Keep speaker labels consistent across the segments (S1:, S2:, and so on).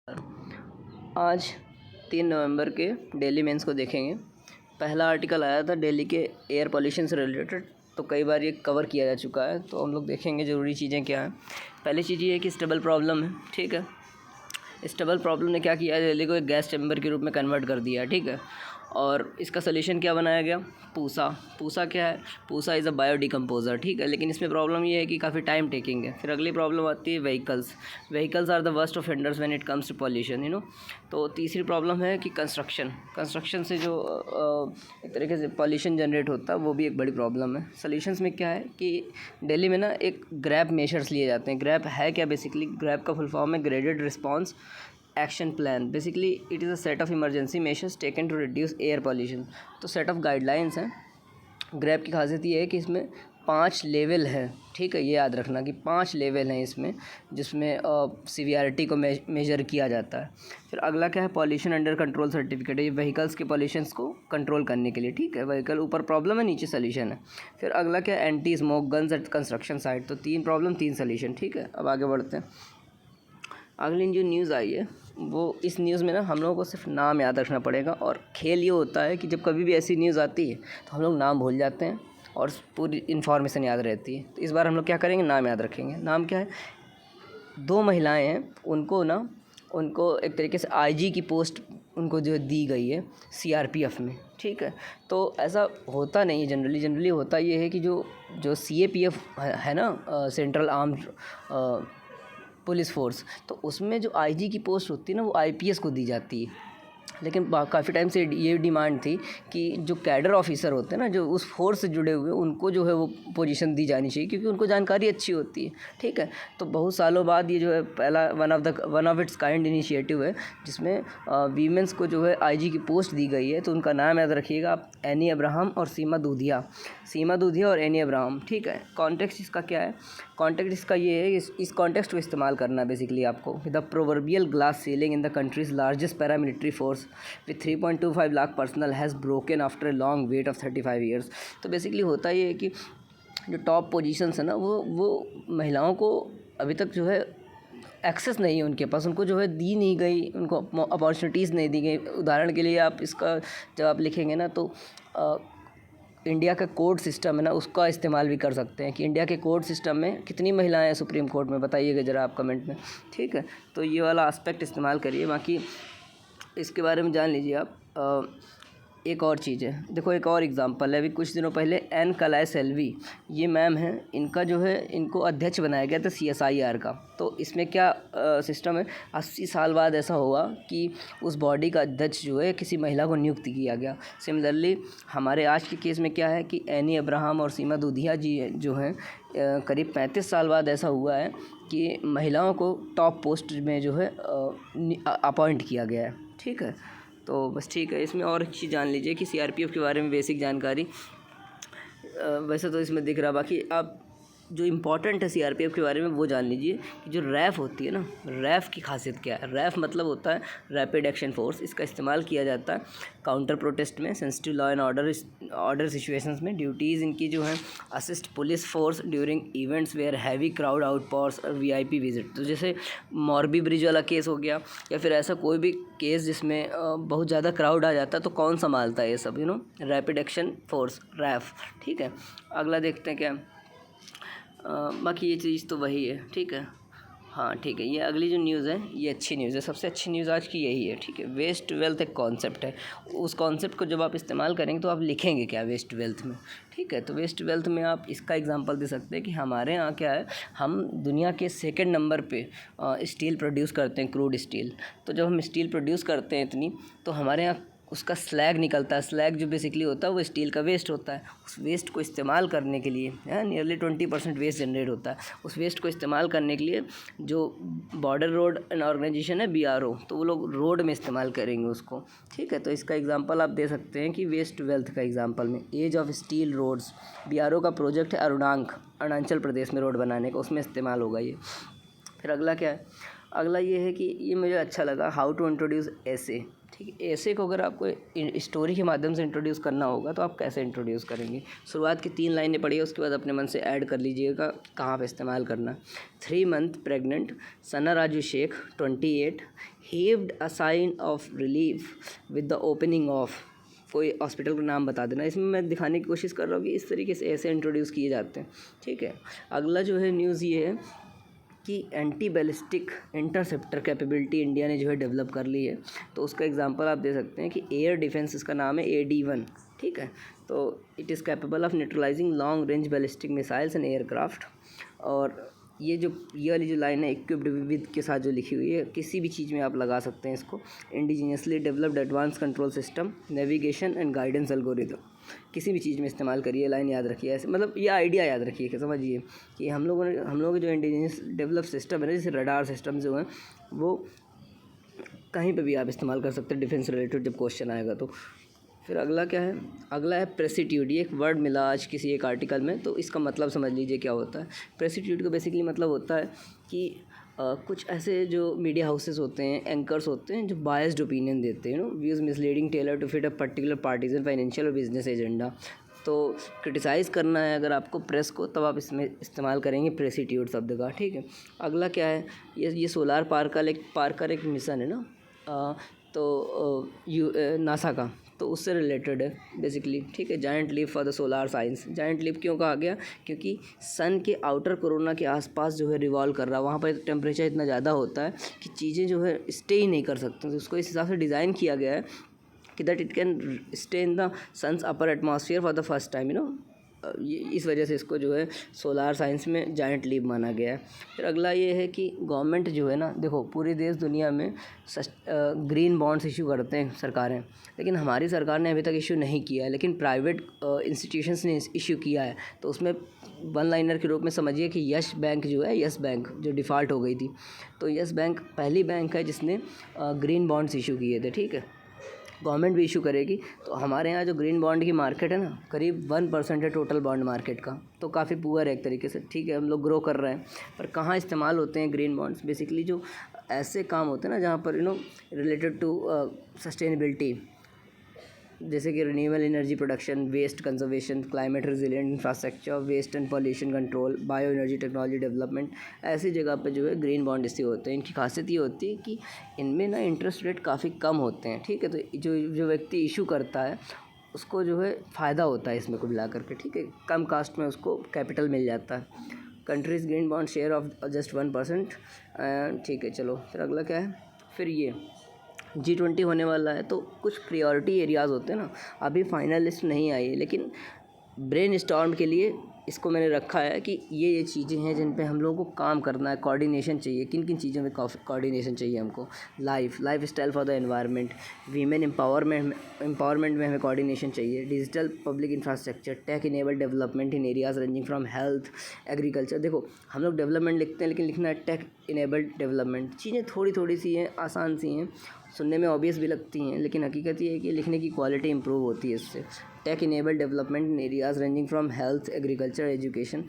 S1: आज 3 नवंबर के daily mains को देखेंगे। पहला आर्टिकल आया था दिल्ली के एयर पोल्यूशन से रिलेटेड, तो कई बार ये कवर किया जा चुका है, तो हम लोग देखेंगे ज़रूरी चीज़ें क्या हैं। पहली चीज़ ये है कि स्टेबल प्रॉब्लम है, ठीक है। स्टेबल प्रॉब्लम ने क्या किया है, दिल्ली को एक गैस चैम्बर के रूप में कन्वर्ट कर दिया है, ठीक है। और इसका सलूशन क्या बनाया गया, पूसा। पूसा क्या है, पूसा इज़ अ बायोडिकम्पोज़र, ठीक है। लेकिन इसमें प्रॉब्लम ये है कि काफ़ी टाइम टेकिंग है। फिर अगली प्रॉब्लम आती है vehicles are the worst offenders when it comes to pollution, तो तीसरी प्रॉब्लम है कि कंस्ट्रक्शन से जो एक तरीके से पॉल्यूशन जनरेट होता है, वो भी एक बड़ी प्रॉब्लम है। सॉल्यूशंस में क्या है कि दिल्ली में ना एक ग्रैप मेजर्स लिए जाते हैं। ग्रैप है क्या, बेसिकली ग्रैप का फुल फॉर्म है graded response action plan. Basically it is a set of emergency measures taken to reduce air pollution. तो सेट ऑफ गाइडलाइंस हैं। ग्रैप की खासियत ये है कि इसमें 5 लेवल है, ठीक है। ये याद रखना कि 5 लेवल हैं इसमें, जिसमें सीवियरिटी को मेजर किया जाता है। फिर अगला क्या है, पॉल्यूशन अंडर कंट्रोल सर्टिफिकेट है। ये व्हीकल्स के पॉल्यूशंस को कंट्रोल करने के लिए, ठीक है। व्हीकल ऊपर प्रॉब्लम है, नीचे सोल्यूशन है। फिर अगला क्या है, anti smoke guns at construction site. तो 3 प्रॉब्लम 3 सोल्यूशन, ठीक है। अब आगे बढ़ते हैं। अगली जो न्यूज़ आई है, वो इस न्यूज़ में ना हम लोगों को सिर्फ नाम याद रखना पड़ेगा। और खेल ये होता है कि जब कभी भी ऐसी न्यूज़ आती है तो हम लोग नाम भूल जाते हैं और पूरी इन्फॉर्मेशन याद रहती है। तो इस बार हम लोग क्या करेंगे, नाम याद रखेंगे। नाम क्या है, 2 महिलाएं हैं, उनको एक तरीके से आईजी की पोस्ट उनको जो दी गई है सीआरपीएफ में, ठीक है। तो ऐसा होता नहीं है जनरली होता ये है कि जो सीएपीएफ है ना, सेंट्रल आर्म्ड पुलिस फोर्स, तो उसमें जो आईजी की पोस्ट होती है ना, वो आईपीएस को दी जाती है। लेकिन काफ़ी टाइम से ये डिमांड थी कि जो कैडर ऑफिसर होते हैं ना, जो उस फोर्स से जुड़े हुए, उनको जो है वो पोजीशन दी जानी चाहिए, क्योंकि उनको जानकारी अच्छी होती है, ठीक है। तो बहुत सालों बाद ये जो है पहला one of its kind initiative है, जिसमें वीमेंस को जो है आईजी की पोस्ट दी गई है। तो उनका नाम याद रखिएगा आप, एनी अब्राहम और सीमा दूधिया और एनी अब्राहम, ठीक है। कॉन्टेक्स्ट इसका क्या है, कॉन्टेक्स्ट इसका ये है, इस कॉन्टेक्स्ट को इस्तेमाल करना है बेसिकली आपको। The proverbial glass ceiling in the countries largest paramilitary force with 3.25 lakh personal has broken after a long weight of 35 years. तो बेसिकली होता ये है कि जो टॉप पोजीशंस है ना, वो महिलाओं को अभी तक जो है एक्सेस नहीं है उनके पास, उनको जो है दी नहीं गई, उनको अपॉर्चुनिटीज़ नहीं दी गई। उदाहरण के लिए आप इसका जब आप लिखेंगे ना, तो इंडिया का कोर्ट सिस्टम है ना, उसका इस्तेमाल भी कर सकते हैं कि इंडिया के कोर्ट सिस्टम में कितनी महिलाएं हैं सुप्रीम कोर्ट में, बताइएगा ज़रा आप कमेंट में, ठीक है। तो ये वाला एस्पेक्ट इस्तेमाल करिए। बाकी इसके बारे में जान लीजिए आप। एक और चीज़ है, देखो एक और एग्जांपल है। अभी कुछ दिनों पहले एन कलाय सेल्वी, ये मैम है, इनका जो है इनको अध्यक्ष बनाया गया था सीएसआईआर का। तो इसमें क्या सिस्टम है, 80 साल बाद ऐसा हुआ कि उस बॉडी का अध्यक्ष जो है किसी महिला को नियुक्त किया गया। सिमिलरली हमारे आज के केस में क्या है कि एनी अब्राहम और सीमा दूधिया जी जो हैं, करीब 35 साल बाद ऐसा हुआ है कि महिलाओं को टॉप पोस्ट में जो है अपॉइंट किया गया है, ठीक है। तो बस ठीक है। इसमें और एक चीज़ जान लीजिए कि सीआरपीएफ के बारे में बेसिक जानकारी वैसे तो इसमें दिख रहा, बाकी आप जो इम्पोर्टेंट है सीआरपीएफ के बारे में वो जान लीजिए कि जो रैफ होती है ना, रैफ की खासियत क्या है। रैफ मतलब होता है रैपिड एक्शन फोर्स। इसका इस्तेमाल किया जाता है काउंटर प्रोटेस्ट में, sensitive law and order situations में। ड्यूटीज़ इनकी जो है, assist police force during events where heavy crowd outpours और वीआईपी विजिट। तो जैसे मोरबी ब्रिज वाला केस हो गया, या फिर ऐसा कोई भी केस जिसमें बहुत ज़्यादा क्राउड आ जाता है, तो कौन संभालता है ये सब, रैपिड एक्शन फोर्स, रैफ, ठीक है। अगला देखते हैं क्या, बाकी ये चीज़ तो वही है, ठीक है। हाँ ठीक है, ये अगली जो न्यूज़ है ये अच्छी न्यूज़ है। सबसे अच्छी न्यूज़ आज की यही है, ठीक है। वेस्ट वेल्थ एक कॉन्सेप्ट है, उस कॉन्सेप्ट को जब आप इस्तेमाल करेंगे तो आप लिखेंगे क्या वेस्ट वेल्थ में, ठीक है। तो वेस्ट वेल्थ में आप इसका एग्जांपल दे सकते हैं कि हमारे यहाँ क्या है, हम दुनिया के 2nd नंबर पे स्टील प्रोड्यूस करते हैं, क्रूड स्टील। तो जब हम स्टील प्रोड्यूस करते हैं इतनी, तो हमारे यहाँ उसका स्लैग निकलता है। स्लैग जो बेसिकली होता है वो स्टील का वेस्ट होता है। उस वेस्ट को इस्तेमाल करने के लिए नियरली 20% वेस्ट जनरेट होता है। उस वेस्ट को इस्तेमाल करने के लिए जो बॉर्डर रोड ऑर्गेनाइजेशन है BRO, तो वो लोग रोड में इस्तेमाल करेंगे उसको, ठीक है। तो इसका एग्जांपल आप दे सकते हैं कि वेस्ट वेल्थ का एग्जांपल में age of steel roads, BRO का प्रोजेक्ट है अरुणाचल प्रदेश में रोड बनाने का, उसमें इस्तेमाल होगा ये। फिर अगला क्या है, अगला ये है कि ये मुझे अच्छा लगा, हाउ टू इंट्रोड्यूस ऐसे। ठीक है, ऐसे को अगर आपको स्टोरी के माध्यम से इंट्रोड्यूस करना होगा तो आप कैसे इंट्रोड्यूस करेंगे। शुरुआत की 3 लाइनें पढ़िए, उसके बाद अपने मन से ऐड कर लीजिएगा कहाँ पे इस्तेमाल करना। 3 month pregnant Sana Raju Shaikh 28 heaved a sign of relief with the opening of, कोई हॉस्पिटल का नाम बता देना। इसमें मैं दिखाने की कोशिश कर रहा हूँ कि इस तरीके से ऐसे इंट्रोड्यूस किए जाते हैं। ठीक है, अगला जो है न्यूज़ ये है कि anti ballistic interceptor capability India ने जो है डेवलप कर ली है। तो उसका एग्जांपल आप दे सकते हैं कि एयर डिफेंस, इसका नाम है AD-1। ठीक है, तो it is capable of neutralising long range ballistic missiles and aircraft. और ये वाली जो लाइन है इक्विप्ड विद के साथ जो लिखी हुई है, किसी भी चीज़ में आप लगा सकते हैं इसको। Indigenously developed advance control system, navigation and guidance algorithm, किसी भी चीज़ में इस्तेमाल करिए। लाइन याद रखिए ऐसे, मतलब ये आइडिया याद रखिए कि समझिए कि हम लोगों के जो इंडिजीनियस डेवलप सिस्टम है ना, जैसे रडार सिस्टम जो हैं वो कहीं पे भी आप इस्तेमाल कर सकते हैं डिफेंस रिलेटेड जब क्वेश्चन आएगा तो। फिर अगला क्या है, अगला है प्रेसिट्यूड। ये एक वर्ड मिला आज किसी एक आर्टिकल में, तो इसका मतलब समझ लीजिए क्या होता है। प्रेसिट्यूड का बेसिकली मतलब होता है कि कुछ ऐसे जो मीडिया हाउसेस होते हैं, एंकर्स होते हैं जो बायस्ड ओपिनियन देते हैं, views misleading tailor to fit a particular partisan financial और बिजनेस एजेंडा। तो क्रिटिसाइज़ करना है अगर आपको प्रेस को, तब आप इसमें इस्तेमाल करेंगे प्रेसिट्यूड शब्द का। ठीक है, अगला क्या है, ये सोलार पार्कर एक मिशन है ना, तो नासा का, तो उससे रिलेटेड है बेसिकली। ठीक है, giant leap for the solar science. Giant leap क्यों कहा गया, क्योंकि सन के आउटर कोरोना के आसपास जो है रिवॉल्व कर रहा है, वहाँ पर टेम्परेचर इतना ज़्यादा होता है कि चीज़ें जो है स्टे ही नहीं कर सकती। तो उसको इस हिसाब से डिज़ाइन किया गया है कि that it can stay in the sun's upper atmosphere for the first time, ये इस वजह से इसको जो है सोलार साइंस में जायंट लीप माना गया है। फिर अगला ये है कि गवर्नमेंट जो है ना, देखो पूरे देश दुनिया में ग्रीन बॉन्ड्स इशू करते हैं सरकारें, लेकिन हमारी सरकार ने अभी तक इशू नहीं किया है, लेकिन प्राइवेट इंस्टीट्यूशंस ने इशू किया है। तो उसमें वन लाइनर के रूप में समझिए कि यस बैंक जो है, यस बैंक जो डिफ़ॉल्ट हो गई थी, तो यस बैंक पहली बैंक है जिसने ग्रीन बॉन्ड्स इशू किए थे। ठीक है, गवर्नमेंट भी इशू करेगी। तो हमारे यहाँ जो ग्रीन बॉन्ड की मार्केट है ना, करीब 1% है टोटल बॉन्ड मार्केट का, तो काफ़ी पुअर है एक तरीके से। ठीक है, हम लोग ग्रो कर रहे हैं, पर कहाँ इस्तेमाल होते हैं ग्रीन बॉन्ड्स, बेसिकली जो ऐसे काम होते हैं ना जहाँ पर रिलेटेड टू सस्टेनेबिलिटी, जैसे कि renewable energy production, waste conservation, climate resilient infrastructure, waste and pollution control, bio energy technology development, ऐसी जगह पे जो है ग्रीन बॉन्ड इश्यू होते हैं। इनकी खासियत ये होती है कि इनमें ना इंटरेस्ट रेट काफ़ी कम होते हैं। ठीक है, तो जो व्यक्ति इशू करता है उसको जो है फ़ायदा होता है इसमें को मिला करके। ठीक है, कम कास्ट में उसको कैपिटल मिल जाता है। Countries green bond share of just 1%। ठीक है, चलो फिर अगला क्या है, फिर ये G20 होने वाला है, तो कुछ प्रायोरिटी एरियाज़ होते हैं ना, अभी फाइनल लिस्ट नहीं आई है, लेकिन ब्रेन स्टॉर्म के लिए इसको मैंने रखा है कि ये चीज़ें हैं जिन पे हम लोगों को काम करना है। कोऑर्डिनेशन चाहिए, किन किन चीज़ों में कोऑर्डिनेशन चाहिए हमको। Life style for the environment, women empowerment में हमें कोऑर्डिनेशन चाहिए। Digital public infrastructure, tech enable development in areas ranging from health, agriculture. देखो हम लोग डेवलपमेंट लिखते हैं, लेकिन लिखना है टेक इनेबल्ड डेवलपमेंट। चीज़ें थोड़ी सी हैं, आसान सी हैं, सुनने में ऑब्वियस भी लगती हैं, लेकिन हकीकत ये है कि लिखने की क्वालिटी इंप्रूव होती है इससे। Tech enable development in areas ranging from health, agriculture, education,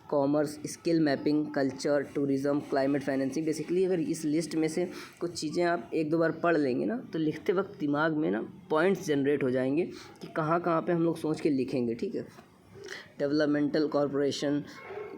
S1: commerce, skill mapping, culture, tourism, climate financing. Basically अगर इस लिस्ट में से कुछ चीज़ें आप 1-2 बार पढ़ लेंगे ना, तो लिखते वक्त दिमाग में ना पॉइंट्स जनरेट हो जाएंगे कि कहाँ पे हम लोग सोच के लिखेंगे। ठीक है, developmental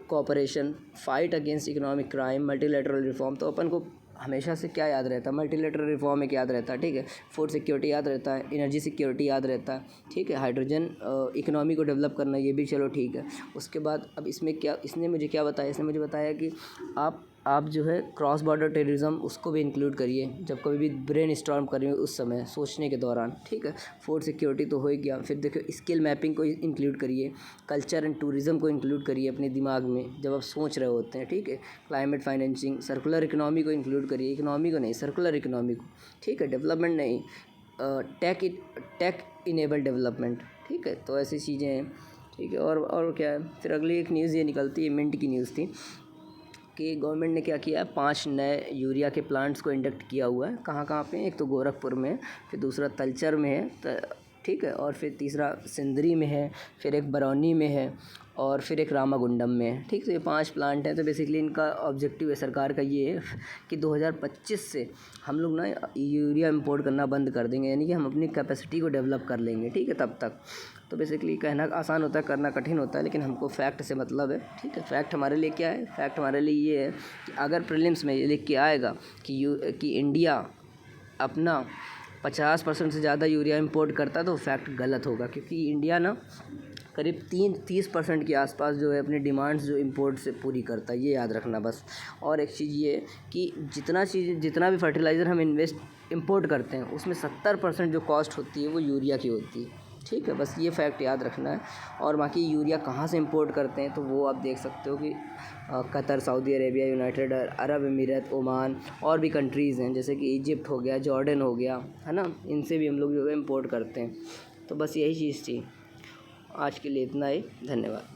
S1: cooperation, fight against economic crime, multilateral reform. तो अपन को हमेशा से क्या याद रहता है, मल्टीलैटरल रिफॉर्म एक याद रहता है। ठीक है, फूड सिक्योरिटी याद रहता है, एनर्जी सिक्योरिटी याद रहता है। ठीक है, हाइड्रोजन इकोनॉमी को डेवलप करना, ये भी चलो ठीक है। उसके बाद अब इसमें क्या, इसने मुझे क्या बताया, इसने मुझे बताया कि आप जो है क्रॉस बॉर्डर टेररिज्म उसको भी इंक्लूड करिए जब कभी भी ब्रेन स्टॉर्म करिए, उस समय सोचने के दौरान। ठीक है, फूड सिक्योरिटी तो हो ही गया। फिर देखो स्किल मैपिंग को इंक्लूड करिए, कल्चर एंड टूरिज़्म को इंक्लूड करिए अपने दिमाग में जब आप सोच रहे होते हैं। ठीक है, क्लाइमेट फाइनेंसिंग, सर्कुलर इकोनॉमी को इंक्लूड करिए, इकोनॉमी को नहीं, सर्कुलर इकोनॉमी को। ठीक है, डेवलपमेंट नहीं, टेक इनेबल डेवलपमेंट। ठीक है, तो ऐसी चीज़ें हैं। ठीक है, और क्या है, फिर अगली एक न्यूज़ ये निकलती है, मिंट की न्यूज़ थी कि गवर्नमेंट ने क्या किया है, 5 नए यूरिया के प्लांट्स को इंडक्ट किया हुआ है। कहाँ पे, एक तो गोरखपुर में, फिर दूसरा तलचर में है, ठीक है, और फिर तीसरा सिंदरी में है, फिर एक बरौनी में है, और फिर एक रामागुंडम में है। ठीक, तो ये 5 प्लांट हैं। तो बेसिकली इनका ऑब्जेक्टिव है सरकार का ये है कि 2025 से हम लोग ना यूरिया इंपोर्ट करना बंद कर देंगे, यानी कि हम अपनी कैपेसिटी को डेवलप कर लेंगे। ठीक है, तब तक तो बेसिकली कहना आसान होता है, करना कठिन होता है, लेकिन हमको फैक्ट से मतलब है। ठीक है, फैक्ट हमारे लिए क्या है? फैक्ट हमारे लिए ये है कि अगर प्रीलिम्स में ये लिख के आएगा कि इंडिया अपना 50% से ज़्यादा यूरिया इंपोर्ट करता है, तो फैक्ट गलत होगा, क्योंकि इंडिया ना करीब 30% के आसपास जो है अपनी डिमांड्स जो इंपोर्ट से पूरी करता है, ये याद रखना बस। और एक चीज़ ये कि जितना भी फर्टिलाइज़र हम इंपोर्ट करते हैं, उसमें 70% जो कॉस्ट होती है वो यूरिया की होती है। ठीक है, बस ये फैक्ट याद रखना है। और बाकी यूरिया कहाँ से इंपोर्ट करते हैं, तो वो आप देख सकते हो कि Qatar, Saudi Arabia, United Arab अमीरात, ओमान और भी कंट्रीज़ हैं, जैसे कि इजिप्ट हो गया, जॉर्डन हो गया, है ना, इनसे भी हम लोग जो है इंपोर्ट करते हैं। तो बस यही चीज़ थी। आज के लिए इतना ही, धन्यवाद।